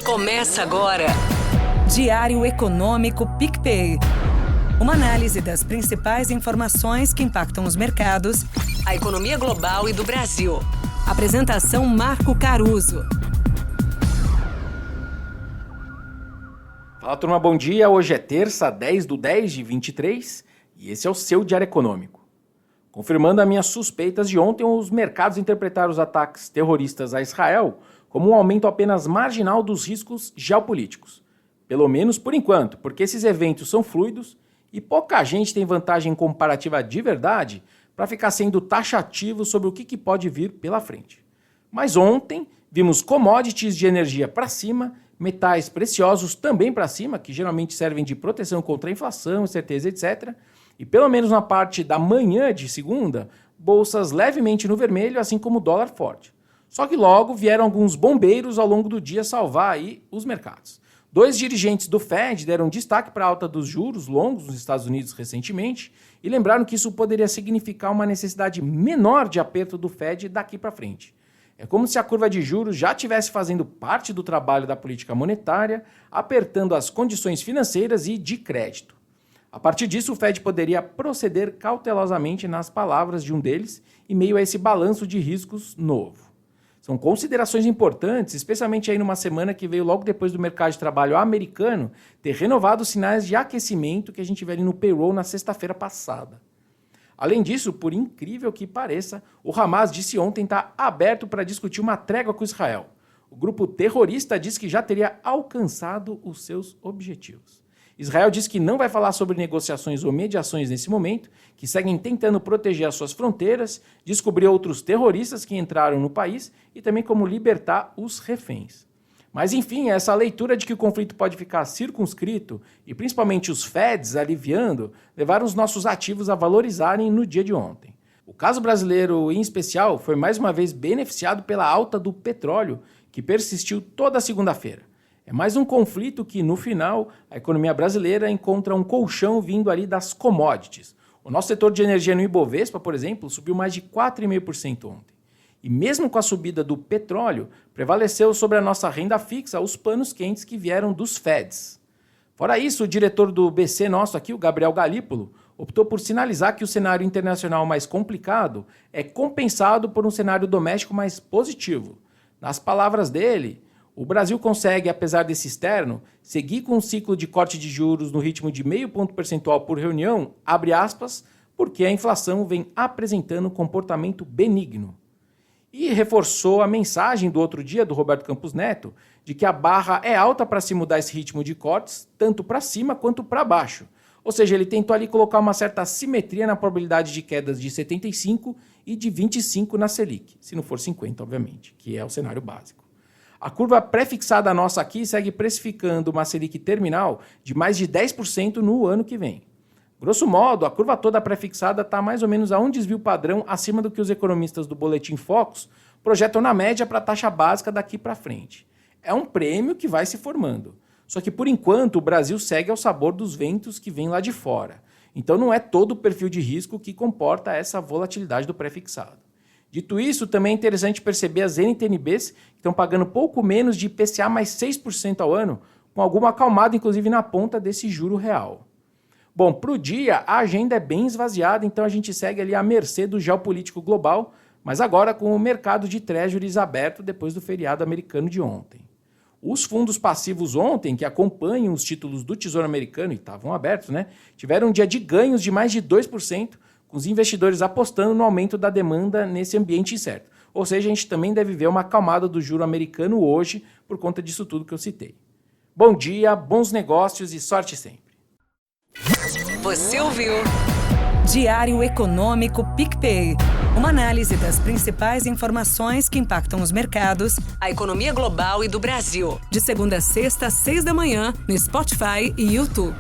Começa agora. Diário Econômico PicPay. Uma análise das principais informações que impactam os mercados, A economia global e do Brasil. Apresentação Marco Caruso. Fala, turma, bom dia. Hoje é terça, 10/10/23 e esse é o seu Diário Econômico. Confirmando as minhas suspeitas de ontem, os mercados interpretaram os ataques terroristas a Israel como um aumento apenas marginal dos riscos geopolíticos. Pelo menos por enquanto, porque esses eventos são fluidos e pouca gente tem vantagem comparativa de verdade para ficar sendo taxativo sobre o que pode vir pela frente. Mas ontem vimos commodities de energia para cima, metais preciosos também para cima, que geralmente servem de proteção contra a inflação, incerteza, etc. E pelo menos na parte da manhã de segunda, bolsas levemente no vermelho, assim como o dólar forte. Só que logo vieram alguns bombeiros ao longo do dia salvar aí os mercados. 2 dirigentes do Fed deram destaque para a alta dos juros longos nos Estados Unidos recentemente e lembraram que isso poderia significar uma necessidade menor de aperto do Fed daqui para frente. É como se a curva de juros já estivesse fazendo parte do trabalho da política monetária, apertando as condições financeiras e de crédito. A partir disso, o Fed poderia proceder cautelosamente nas palavras de um deles em meio a esse balanço de riscos novo. São considerações importantes, especialmente aí numa semana que veio logo depois do mercado de trabalho americano ter renovado os sinais de aquecimento que a gente viu ali no payroll na sexta-feira passada. Além disso, por incrível que pareça, o Hamas disse ontem estar aberto para discutir uma trégua com Israel. O grupo terrorista disse que já teria alcançado os seus objetivos. Israel diz que não vai falar sobre negociações ou mediações nesse momento, que seguem tentando proteger as suas fronteiras, descobrir outros terroristas que entraram no país e também como libertar os reféns. Mas enfim, essa leitura de que o conflito pode ficar circunscrito e principalmente os Feds aliviando, levaram os nossos ativos a valorizarem no dia de ontem. O caso brasileiro, em especial, foi mais uma vez beneficiado pela alta do petróleo, que persistiu toda a segunda-feira. É mais um conflito que, no final, a economia brasileira encontra um colchão vindo ali das commodities. O nosso setor de energia no Ibovespa, por exemplo, subiu mais de 4,5% ontem. E mesmo com a subida do petróleo, prevaleceu sobre a nossa renda fixa os panos quentes que vieram dos Feds. Fora isso, o diretor do BC nosso aqui, o Gabriel Galípolo, optou por sinalizar que o cenário internacional mais complicado é compensado por um cenário doméstico mais positivo. Nas palavras dele, o Brasil consegue, apesar desse externo, seguir com um ciclo de corte de juros no ritmo de 0,5 ponto percentual por reunião, abre aspas, porque a inflação vem apresentando um comportamento benigno. E reforçou a mensagem do outro dia do Roberto Campos Neto de que a barra é alta para se mudar esse ritmo de cortes, tanto para cima quanto para baixo. Ou seja, ele tentou ali colocar uma certa simetria na probabilidade de quedas de 75 e de 25 na Selic, se não for 50, obviamente, que é o cenário básico. A curva pré-fixada nossa aqui segue precificando uma Selic terminal de mais de 10% no ano que vem. Grosso modo, a curva toda pré-fixada está mais ou menos a um desvio padrão acima do que os economistas do Boletim Focus projetam na média para a taxa básica daqui para frente. É um prêmio que vai se formando. Só que, por enquanto, o Brasil segue ao sabor dos ventos que vêm lá de fora. Então, não é todo o perfil de risco que comporta essa volatilidade do pré-fixado. Dito isso, também é interessante perceber as NTNBs que estão pagando pouco menos de IPCA mais 6% ao ano, com alguma acalmada, inclusive, na ponta desse juro real. Bom, para o dia, a agenda é bem esvaziada, então a gente segue ali à mercê do geopolítico global, mas agora com o mercado de treasuries aberto depois do feriado americano de ontem. Os fundos passivos ontem, que acompanham os títulos do Tesouro Americano e estavam abertos, tiveram um dia de ganhos de mais de 2%, com os investidores apostando no aumento da demanda nesse ambiente incerto. Ou seja, a gente também deve ver uma acalmada do juro americano hoje por conta disso tudo que eu citei. Bom dia, bons negócios e sorte sempre. Você ouviu? Diário Econômico PicPay. Uma análise das principais informações que impactam os mercados, A economia global e do Brasil. de segunda a sexta, às 6 da manhã, no Spotify e YouTube.